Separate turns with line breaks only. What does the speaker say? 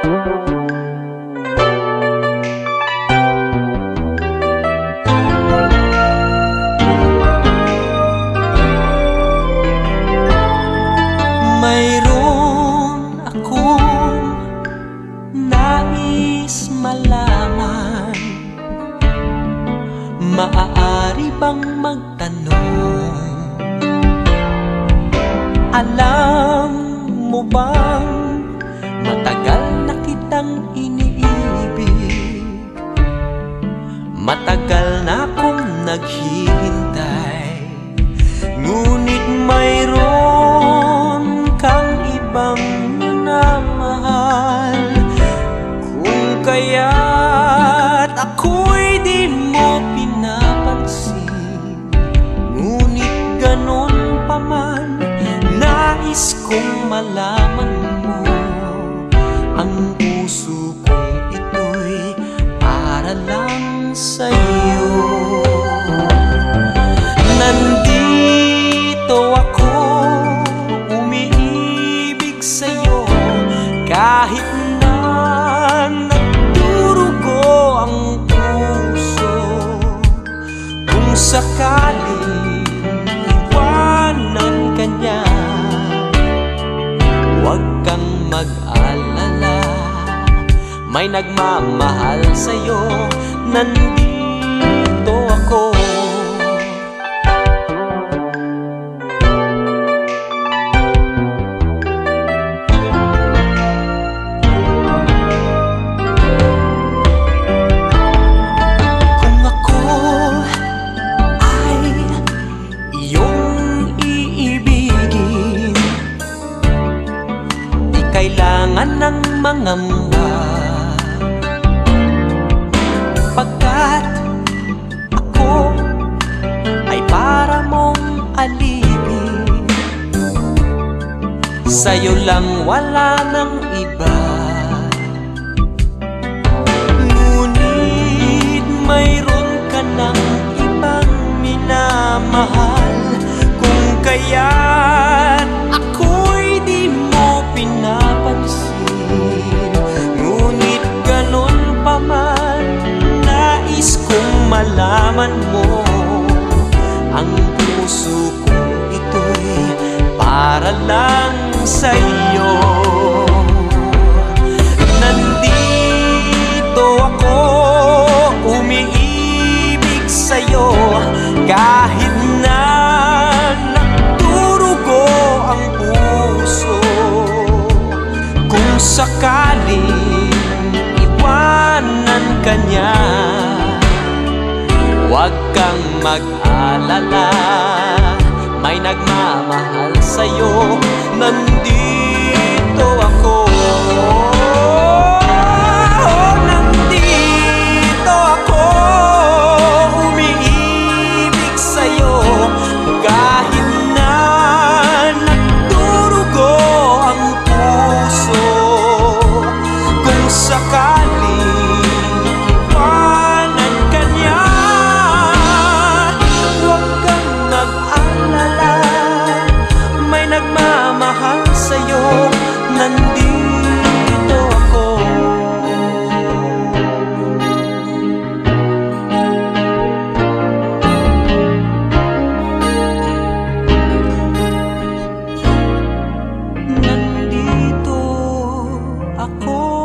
Mayroon akong nais malaman. Maaari bang magtanong? Alam mo bang matagal na kitang iniibig? Matagal na akong naghihintay, ngunit mayroon kang ibang minamahal. Kung kaya't ako'y di mo pinapansin, ngunit ganon pa man, nais kong malaman mo. Ang puso kong ito'y para lang sa'yo. Nandito ako, umiibig sa'yo, kahit na nagdurugo ang puso. Kung sakaling iwanan ka niya, huwag kang mag-alala, may nagmamahal sa'yo. Nandito ako. Kung ako ay iyong iibigin, di kailangan ng mangamba, pagkat ako ay para mong alipin. Sa'yo lang, wala nang iba. Ngunit mayroon ka ng ibang minamahal. Kung kaya't ako'y di mo pinapansin, ngunit ganon pa man, nais kong malaman mo. Ang puso kong ito'y para lang sa'yo. Nandito ako, umiibig sa'yo, kahit na nagdurugo ang puso. Kung sakaling iwanan ka niya, huwag kang mag-alala, may nagmamahal sa'yo. Nandito ako. Nandito ako, umiibig sa'yo, kahit na nagdurugo ang puso. Kung sakaling iwanan ka niya, huwag kang mag-alala, may nagmamahal sa'yo. Nandito ako. Nandito ako.